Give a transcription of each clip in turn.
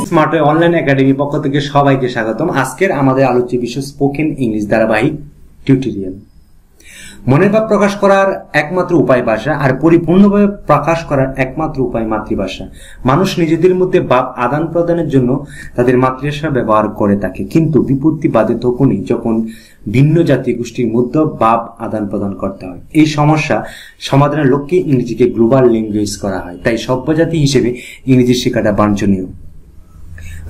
Smart online academy পক্ষ থেকে সবাইকে স্বাগতম। আজকের আমাদের আলোচ্য বিষয় স্পোকেন ইংলিশ ধারাবাহিক টিউটোরিয়াল। মনের ভাব প্রকাশ করার একমাত্র উপায় ভাষা, আর পরিপূর্ণভাবে প্রকাশ করার একমাত্র উপায় মাতৃভাষা। মানুষ নিজেদের মধ্যে ভাব আদান প্রদানের জন্য তাদের মাতৃভাষা ব্যবহার করে থাকে, কিন্তু বিপত্তি বাদে তখনই যখন ভিন্ন জাতীয় গোষ্ঠীর মধ্যে ভাব আদান প্রদান করতে হয়। এই সমস্যা সমাধানের লক্ষ্যে ইংরেজিকে গ্লোবাল ল্যাঙ্গুয়েজ করা হয়। তাই সভ্য জাতি হিসেবে ইংরেজি শেখাটা বাঞ্ছনীয়।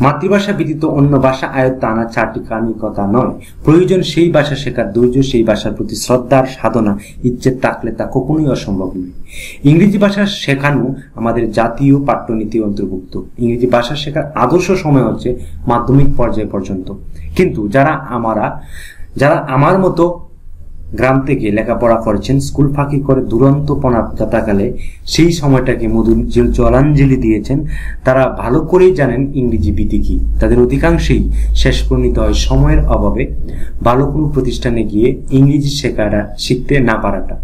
মাতৃভাষা ব্যতীত অন্য ভাষা আয়ত্তে আনা চাট্টিখানি কথা নয়। প্রয়োজন সেই ভাষা শেখার ধৈর্য, সেই ভাষার প্রতি শ্রদ্ধার সাধনা, ইচ্ছে থাকলে তা কখনোই অসম্ভব নয়। ইংরেজি ভাষা শেখানো আমাদের জাতীয় পাঠ্যনীতির অন্তর্ভুক্ত। ইংরেজি ভাষা শেখার আদর্শ সময় হচ্ছে মাধ্যমিক পর্যায় পর্যন্ত। কিন্তু যারা আমার মতো গ্রাম থেকে লেখাপড়া করেছেন, স্কুল ফাঁকি করে দুরন্তপনা যাতাকালে সেই সময়টাকে মধুর জলাঞ্জলি দিয়েছেন, তারা ভালো করেই জানেন ইংরেজি ভীতি কি। তাদের অধিকাংশই শেষ পরিণত হয় সময়ের অভাবে ভালো কোনো প্রতিষ্ঠানে গিয়ে ইংরেজি শিখতে না পারাটা,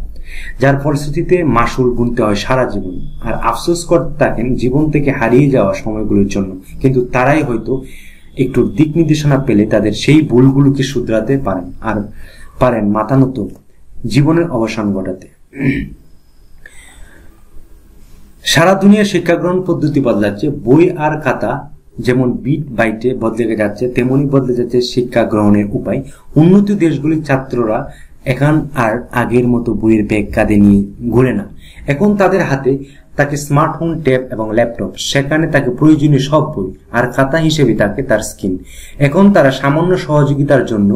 যার ফলশ্রুতিতে মাসুল গুনতে হয় সারা জীবন। আর আফসোস করতে থাকেন জীবন থেকে হারিয়ে যাওয়া সময়গুলোর জন্য। কিন্তু তারাই হয়তো একটু দিক নির্দেশনা পেলে তাদের সেই ভুলগুলোকে শুধরাতে পারেন মাথা নত জীবনের অবসান ঘটাতে। সারা দুনিয়া শিক্ষা গ্রহণ পদ্ধতি বদলাচ্ছে। বই আর খাতা যেমন বিট বাইটে বদলে যাচ্ছে, তেমনি বদলে যাচ্ছে শিক্ষা গ্রহণের উপায়। উন্নত দেশগুলির ছাত্ররা এখন আর আগের মতো বইয়ের ব্যাগ কাঁধে নিয়ে ঘুরে না। এখন তাদের হাতে তাকে স্মার্টফোন, ট্যাব এবং ল্যাপটপ। সেখানে তাকে প্রয়োজনীয় সব বই, আর খাতা হিসেবে তাকে তার স্ক্রিন। এখন তারা সামান্য সহযোগিতার জন্য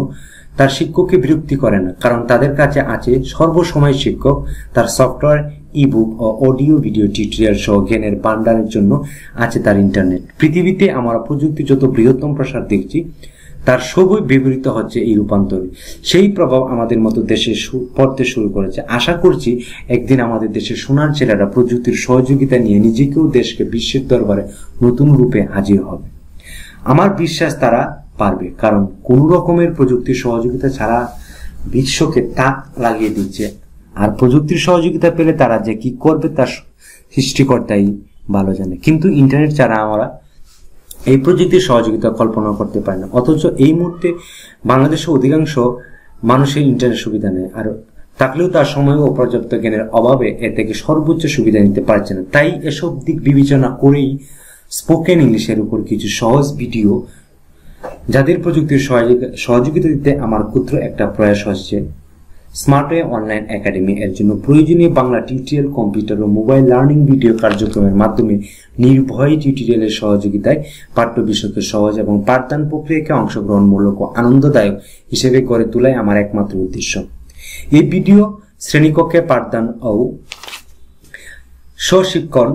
তার শিক্ষককে বিরক্তি করে না, কারণ তাদের কাছে আছে সর্বসময় শিক্ষক। তার সফটওয়্যার, ইবুক ও অডিও ভিডিও টিউটোরিয়াল সহ জ্ঞানের ভান্ডারের জন্য আছে তার ইন্টারনেট। পৃথিবীতে আমরা প্রযুক্তি যত বৃহত্তম প্রসার দেখছি, তার সবই ব্যবহৃত হচ্ছে এই রূপান্তরে। সেই প্রভাব আমাদের মতো দেশে পড়তে শুরু করেছে। আশা করছি একদিন আমাদের দেশের সোনার ছেলেরা প্রযুক্তির সহযোগিতা নিয়ে নিজেকেও দেশকে বিশ্বের দরবারে নতুন রূপে হাজির হবে। আমার বিশ্বাস তারা পারবে, কারণ কোন রকমের প্রযুক্তির সহযোগিতা ছাড়া বিশ্বকে তাক লাগিয়ে দিচ্ছে। আর প্রযুক্তির সহযোগিতা পেলে তারা যে কি করবে তার সৃষ্টিকর্তাই ভালো জানে। কিন্তু ইন্টারনেট ছাড়া আমরা এই প্রযুক্তির সহযোগিতা কল্পনা করতে পারি না। অথচ এই মুহূর্তে বাংলাদেশের অধিকাংশ মানুষের ইন্টারনেট সুবিধা নেই, আর থাকলেও তার সময় ও পর্যাপ্ত জ্ঞানের অভাবে এ থেকে সর্বোচ্চ সুবিধা নিতে পারছে না। তাই এসব দিক বিবেচনা করেই স্পোকেন ইংলিশের উপর কিছু সহজ ভিডিও, যাদের প্রযুক্তির সহযোগিতা দিতে আমার ক্ষুদ্র একটা প্রয়াস হচ্ছে স্মার্ট অনলাইন একাডেমি। এর জন্য প্রয়োজনীয় বাংলা টিউটোরিয়াল, কম্পিউটার ও মোবাইল লার্নিং ভিডিও কার্যক্রমের মাধ্যমে নির্ভয় টিউটোরিয়ালের সহযোগিতায় পাঠ্য বিষয়কে সহজ এবং পাঠদান প্রক্রিয়াকে অংশগ্রহণমূলক ও আনন্দদায়ক হিসেবে গড়ে তোলাই আমার একমাত্র উদ্দেশ্য। এই ভিডিও শ্রেণীকক্ষে পাঠদান ও স্বশিক্ষণ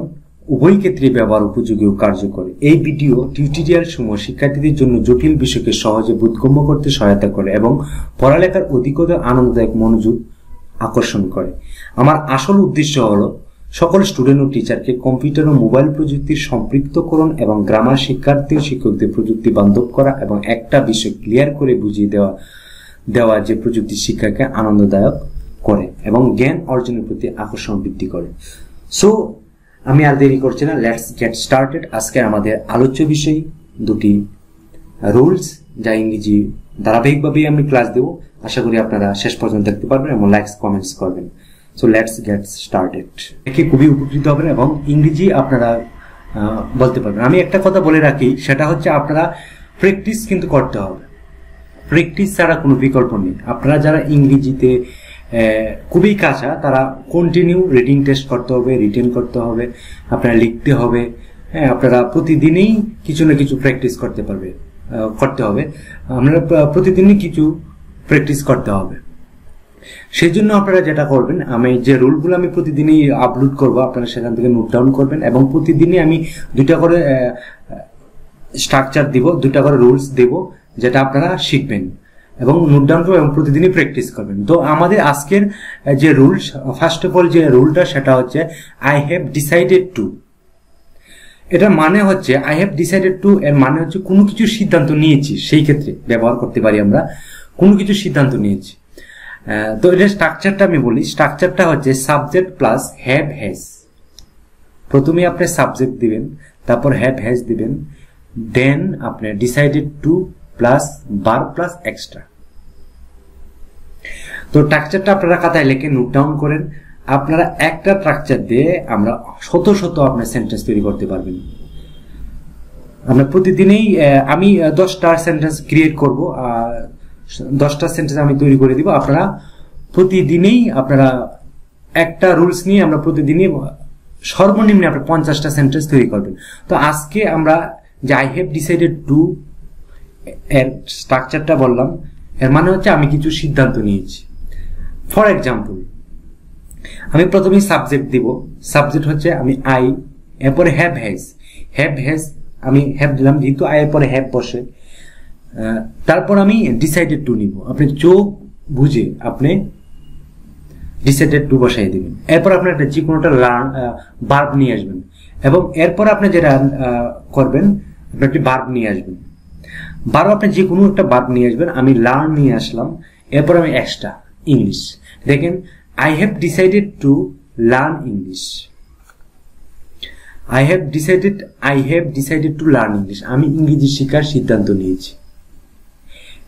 উভয় ক্ষেত্রে ব্যবহার উপযোগী ও কার্যকর। এই ভিডিও টিউটোরিয়াল সমূহ শিক্ষার্থীদের জন্য জটিল বিষয়কে সহজে বোধগম্য করতে সহায়তা করে এবং পড়ালেখার অধিকতর আনন্দদায়ক মনোযোগ আকর্ষণ করে। আমার আসল উদ্দেশ্য হলো সকল স্টুডেন্ট ও টিচারকে কম্পিউটার ও মোবাইল প্রযুক্তির সম্পৃক্তকরণ এবং গ্রামার শিক্ষার্থী ও শিক্ষকদের প্রযুক্তি বান্ধব করা এবং একটা বিষয় ক্লিয়ার করে বুঝিয়ে দেওয়া যে প্রযুক্তি শিক্ষাকে আনন্দদায়ক করে এবং জ্ঞান অর্জনের প্রতি আকর্ষণ বৃদ্ধি করে। সো আমি আর দেরি করছি না, লেটস গেট স্টার্টেড। আজকে আমাদের আলোচ্য বিষয় দুটি রুলস, যা ইংরেজি ধারাবাহিকভাবে আমি ক্লাস দেব। আশা করি আপনারা শেষ পর্যন্ত দেখতে পারবেন এবং লাইকস কমেন্টস করবেন। So let's get started. একে খুবই উপকৃত হবেন এবং ইংরেজি আপনারা বলতে পারবেন। আমি একটা কথা বলে রাখি, সেটা হচ্ছে আপনারা প্র্যাকটিস কিন্তু করতে হবে। প্র্যাকটিস ছাড়া কোনো বিকল্প নেই। আপনারা যারা ইংরেজিতে খুবই কাঁচা, তারা কন্টিনিউ রিডিং টেস্ট করতে হবে, রিটেন করতে হবে, আপনারা লিখতে হবে। হ্যাঁ, আপনারা প্রতিদিনই কিছু না কিছু প্র্যাকটিস করতে হবে। আপনারা প্রতিদিনই কিছু প্র্যাকটিস করতে হবে। সেই জন্য আপনারা যেটা করবেন, আমি যে রুলগুলো আমি প্রতিদিনই আপলোড করব, আপনারা সেখান থেকে নোট ডাউন করবেন এবং প্রতিদিনই আমি দুইটা করে স্ট্রাকচার দিব, দুইটা করে রুলস দেব, যেটা আপনারা শিখবেন। এবং নোট ডাউন করবেন এবং প্রতিদিনই প্র্যাকটিস করবেন। তো আমাদের আজকের যে রুলস, ফার্স্ট অফ অল যে রুলটা সেটা হচ্ছে আই হ্যাভ ডিসাইডেড টু। এটার মানে হচ্ছে আই হ্যাভ ডিসাইডেড টু এর মানে হচ্ছে কোনো কিছু সিদ্ধান্ত নিয়েছি, সেই ক্ষেত্রে ব্যবহার করতে পারি আমরা কোনো কিছু সিদ্ধান্ত নিয়েছি। তো এটার স্ট্রাকচারটা আমি বলি, স্ট্রাকচারটা হচ্ছে সাবজেক্ট প্লাস হ্যাভ হ্যাজ। প্রথমে আপনি সাবজেক্ট দিবেন, তারপর হ্যাভ হ্যাজ দিবেন, দেন আপনি decided to plus verb plus extra. তো স্ট্রাকচারটা আপনারা খাতায় লিখে নোট ডাউন করেন। আপনারা একটা স্ট্রাকচার দিয়ে আমরা শত শত আপনার সেন্টেন্স তৈরি করতে পারবেন। আমরা প্রতিদিনই আমি 10টা সেন্টেন্স ক্রিয়েট করব, 10টা সেন্টেন্স আমি তৈরি করে দিব। আপনারা প্রতিদিনই আপনারা একটা রুলস নিয়ে আমরা প্রতিদিনই সর্বনিম্ন আপনার 50টা সেন্টেন্স তৈরি করবেন। তো আজকে আমরা যে আই হ্যাভ ডিসাইডেড টু এর স্ট্রাকচারটা বললাম, এর মানে হচ্ছে আমি কিছু সিদ্ধান্ত নিয়েছি। ফর এক্সাম্পল, আমি প্রথমে সাবজেক্ট দিব, সাবজেক্ট হচ্ছে আমি আই, এরপরে হ্যাভ হ্যাজ, হ্যাভ হ্যাজ আমি হ্যাভ দিলাম যেহেতু আই এর পরে হ্যাভ বসে। তারপর আমি ডিসাইডেড টু নিব, আপনি চোখ বুঝে আপনি ডিসাইডেড টু বসাই দিবেন। এরপর আপনি একটা যে কোনোটা ভার্ব নিয়ে আসবেন এবং এরপর আপনি যেটা করবেন আপনি একটি ভার্ব নিয়ে আসবেন। ভার্ব আপনি যে কোনো একটা ভার্ব নিয়ে আসবেন। আমি লার্ন নিয়ে আসলাম, এরপর আমি এক্সট্রা ইংলিশ। দেখেন I have decided to learn English. I have decided to learn English. আমি ইংরেজি শেখার সিদ্ধান্ত নিয়েছি।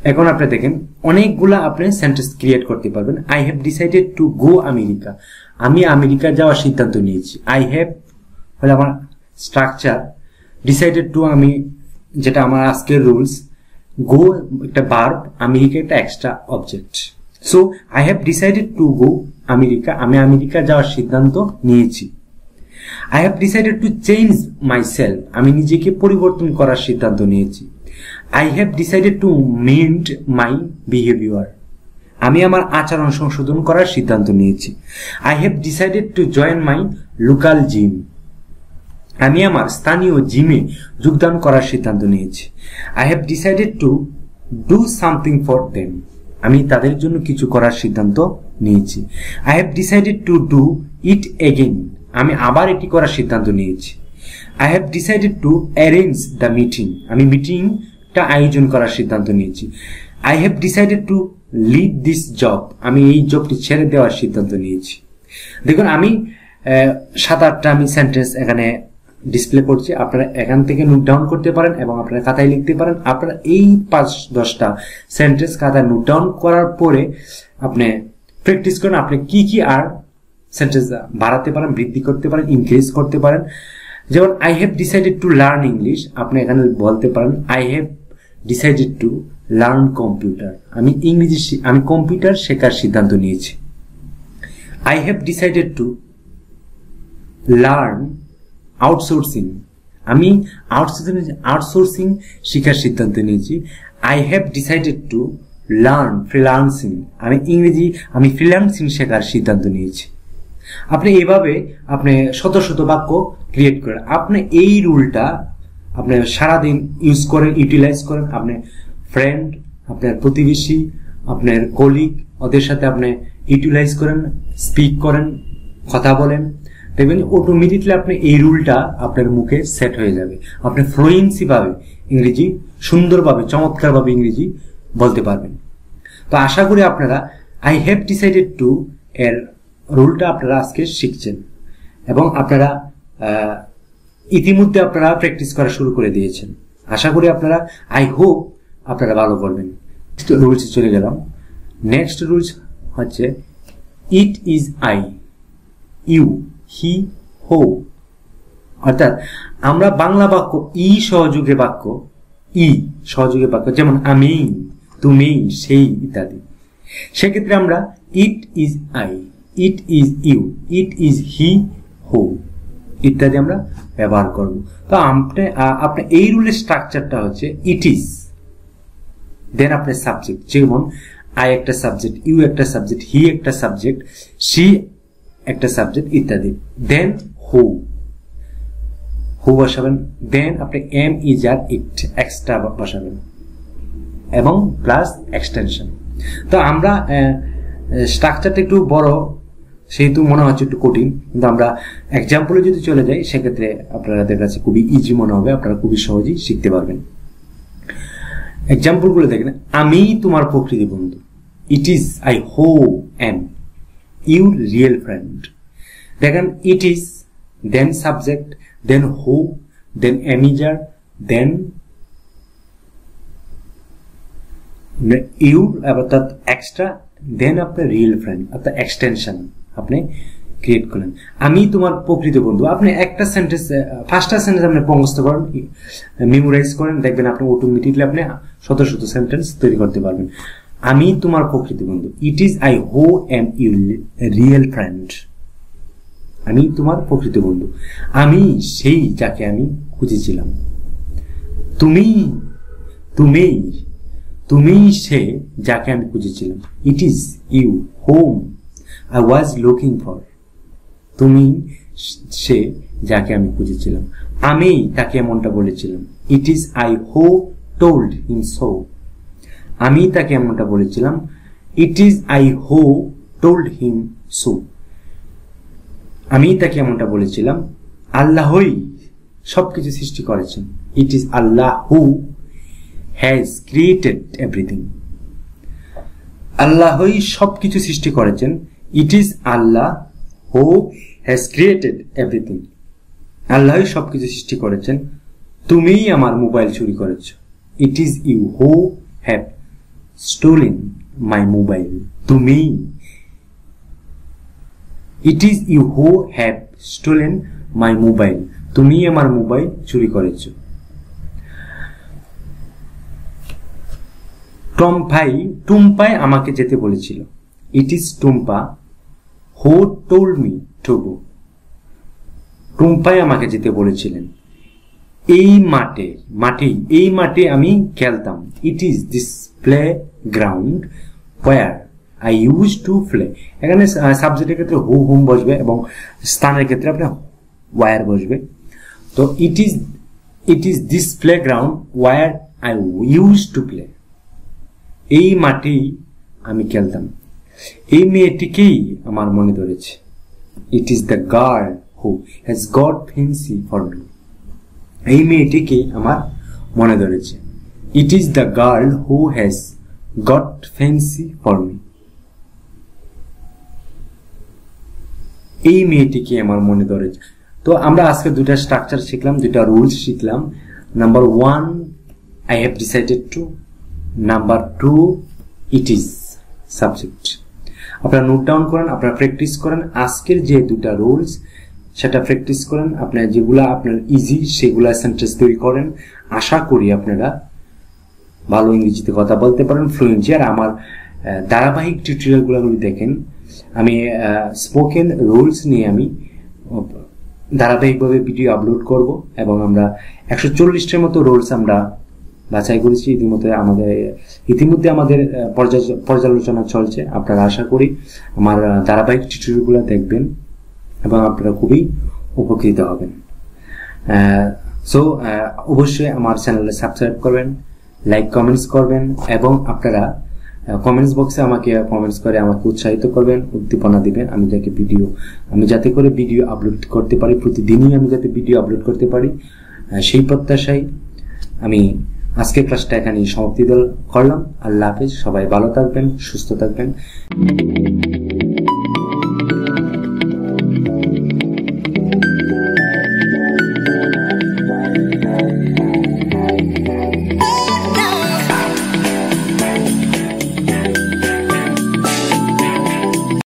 এখন আপনি দেখেন অনেকগুলা আপনি সেন্টেন্স ক্রিয়েট করতে পারবেন। I have decided to go America. আমি আমেরিকা যাওয়ার সিদ্ধান্ত নিয়েছি। I have হলো আমার স্ট্রাকচার, ডিসাইডেড টু আমি যেটা আমার আজকের রুলস, গো একটা ভার্ব, আমেরিকা একটা extra object. So I have decided to go America, আমি আমেরিকা যাওয়ার সিদ্ধান্ত নিয়েছি। I have decided to change my self, আমি নিজেকে পরিবর্তন করার সিদ্ধান্ত নিয়েছি। I have decided two mend my behaviour, আমি আমার আচরণ সংশোধন করার সিদ্ধান্ত নিয়েছি। I have decided to join my local gym, আমি আমার স্থানীয় জিমে যোগদান করার সিদ্ধান্ত নিয়েছি। I have decided to do something for them, আমি তাদের জন্য কিছু করার সিদ্ধান্ত নিয়েছি। I have decided to do it again, আমি আবার এটি করার সিদ্ধান্ত নিয়েছি। I have decided to arrange the meeting, আমি মিটিংটা আয়োজন করার সিদ্ধান্ত নিয়েছি। I have decided to leave this job, আমি এই জবটি ছেড়ে দেওয়ার সিদ্ধান্ত নিয়েছি। দেখুন আমি 7-8টা আমি সেন্টেন্স এখানে ডিসপ্লে করছি, আপনারা এখান থেকে নোট ডাউন করতে পারেন এবং আপনারা খাতায় লিখতে পারেন। আপনারা এই 5-10টা সেন্টেন্স খাতায় নোট ডাউন করার পরে আপনি প্র্যাকটিস করেন, আপনি কি কি আর সেন্টেন্স বাড়াতে পারেন, বৃদ্ধি করতে পারেন, ইনক্রিজ করতে পারেন। যেমন I have decided to learn English, আপনি এখানে বলতে পারেন I have decided to learn computer, আমি কম্পিউটার শেখার সিদ্ধান্ত নিয়েছি। I have decided to learn outsourcing, আমি আউটসোর্সিং শেখার সিদ্ধান্ত নিয়েছি। I have decided to learn freelancing, আমি ফ্রিল্যান্সিং শেখার সিদ্ধান্ত নিয়েছি। আপনি এইভাবে আপনি শত শত বাক্য ক্রিয়েট করেন। আপনি এই রুলটা আপনি সারাদিন ইউজ করেন, ইউটিলাইজ করেন। আপনি ফ্রেন্ড, আপনার প্রতিবেশী, আপনার কলিগ, ওদের সাথে আপনি ইউটিলাইজ করেন, স্পিক করেন, কথা বলেন, দেখবেন অটোমেটিকলি আপনি এই রুলটা আপনার মুখে সেট হয়ে যাবে। আপনি ফ্লুয়েন্সি ভাবে ইংরেজি, সুন্দরভাবে, চমৎকারভাবে ইংরেজি বলতে পারবেন। তো আশা করি আপনারা আই হ্যাভ ডিসাইডেড টু এর রুলটা আপনারা আজকে শিখছেন এবং আপনারা ইতিমধ্যে আপনারা প্র্যাকটিস করা শুরু করে দিয়েছেন। আশা করি আপনারা, আই হোপ আপনারা ভালো করবেন। রুলসে চলে গেলাম। নেক্সট রুলস হচ্ছে ইট ইজ আই, ইউ, হি, হো। অর্থাৎ আমরা বাংলা বাক্য সহযোগে বাক্য যেমন আমি, তুমি, সেই ইত্যাদি, সেক্ষেত্রে আমরা it is I, it is you, it is he, who ইত্যাদি আমরা ব্যবহার করব। তো আপনি এই রুলের স্ট্রাকচারটা হচ্ছে ইট ইজ, দেন আপনার সাবজেক্ট, যেমন আই একটা সাবজেক্ট, ইউ একটা সাবজেক্ট, হি একটা সাবজেক্ট, সি একটা সাবজেক্ট ইত্যাদি। দেন হু বসাবেন, দেন আপনি am, is are it extra বসাবেন। এবং প্লাস এক্সটেনশন। তো আমরা স্ট্রাকচারটা একটু বড়, সেহেতু মনে হচ্ছে একটু কঠিন, কিন্তু আমরা এক্সাম্পলে যদি চলে যাই সেক্ষেত্রে আপনাদের কাছে খুবই ইজি মনে হবে, আপনারা খুবই সহজেই শিখতে পারবেন। এক্সাম্পল গুলো দেখেন, আমি তোমার প্রকৃতি বন্ধু, ইট ইজ আই হো এম ইউর রিয়েল ফ্রেন্ড। দেখেন ইট ইজ, দেন সাবজেক্ট, দেন হো, দেন এমিজার, দেন ইউর অর্থাৎ এক্সট্রা, দেন আপনার রিয়েল ফ্রেন্ড অর্থাৎ এক্সটেনশন আপনি ক্রিয়েট করেন। আমি তোমার প্রকৃত বন্ধু, আপনি একটা সেন্টেন্স, ফার্স্টটা সেন্টেন্স আপনি মুখস্থ করেন, মেমোরাইজ করেন, দেখবেন আপনি অটোমেটিকলি আপনি শত শত সেন্টেন্স তৈরি করতে পারবেন। আমি তোমার প্রকৃত বন্ধু, ইট ইজ আই হো এম ইউর রিয়েল ফ্রেন্ড। আমি তোমার প্রকৃত বন্ধু, আমি সেই যাকে আমি খুঁজেছিলাম। তুমি তুমি তুমি সে যাকে আমি খুঁজেছিলাম। It is you whom I was looking for. তুমি সে যাকে আমি খুঁজেছিলাম, আমি তাকে এমনটা বলেছিলাম। It is I who told him so. আমি তাকে এমনটা বলেছিলাম। It is I who told him so. আমি তাকে এমনটা বলেছিলাম। আল্লাহই সবকিছু সৃষ্টি করেছেন। It is Allah who has created everything. আল্লাহই সবকিছু সৃষ্টি করেছেন। It is Allah who has created everything. আল্লাহই সবকিছু সৃষ্টি করেছেন। তুমিই আমার মোবাইল চুরি করেছ। It is you who have stolen my mobile. তুমি, it is you who have stolen my mobile. তুমি আমার মোবাইল চুরি করেছ। টুম্পাই আমাকে যেতে বলেছিল। It is Tumpa who told me to go. টুম্পাই আমাকে যেতে বলেছিলেন। এই মাঠে আমি খেলতাম। It is this playground where I use to play. এখানে সাবজেক্টের ক্ষেত্রে হু হুম বসবে এবং স্থানের ক্ষেত্রে আপনার ওয়ার বসবে। তো it is this playground where I use to play. এই মাঠেই আমি খেলতাম। এই মেয়েটিকেই আমার মনে ধরেছে। It is the girl who has got fancy for me. এই মেয়েটিকে আমার মনে ধরেছে। It is the girl who has got fancy for me. এই মেয়েটিকে আমার মনে ধরেছে। তো আমরা আজকে দুটা স্ট্রাকচার শিখলাম, দুটা রুলস শিখলাম। Number 1 I have decided two, number 2 it is subject. আপনারা নোট ডাউন করেন, আপনারা প্র্যাকটিস করেন। আজকের যে দুটা রুলস সেটা প্র্যাকটিস করেন। আপনার যেগুলা আপনার ইজি সেগুলা সেন্টেন্স তৈরি করেন। আশা করি আপনারা ভালো ইংরেজিতে কথা বলতে পারেন, ফ্লুয়েন্সি। আর আমার ধারাবাহিক টিউটোরিয়ালগুলো দেখেন। আমি স্পোকেন রুলস নিয়ে আমি ধারাবাহিকভাবে ভিডিও আপলোড করব এবং আমরা 140টার মতো রুলস আমরা বাছাই করেছি। ইতিমধ্যে আমাদের পর্যালোচনা চলছে। আপনারা আশা করি আমার ধারাবাহিক টিউটোরিয়ালগুলো দেখবেন এবং আপনারা খুবই উপকৃত হবেন। সো অবশ্যই আমার চ্যানেলে সাবস্ক্রাইব করবেন, লাইক কমেন্টস করবেন এবং আপনারা কমেন্টস বক্সে আমাকে কমেন্টস করে আমাকে উৎসাহিত করবেন, উদ্দীপনা দিবেন। আমি যাতে করে ভিডিও আপলোড করতে পারি, প্রতিদিনই আমি যাতে ভিডিও আপলোড করতে পারি, সেই প্রত্যাশায় আমি আজকের ক্লাসটা এখানেই সমাপ্তি করলাম। আল্লাহ হাফেজ। সবাই ভালো থাকবেন, সুস্থ থাকবেন।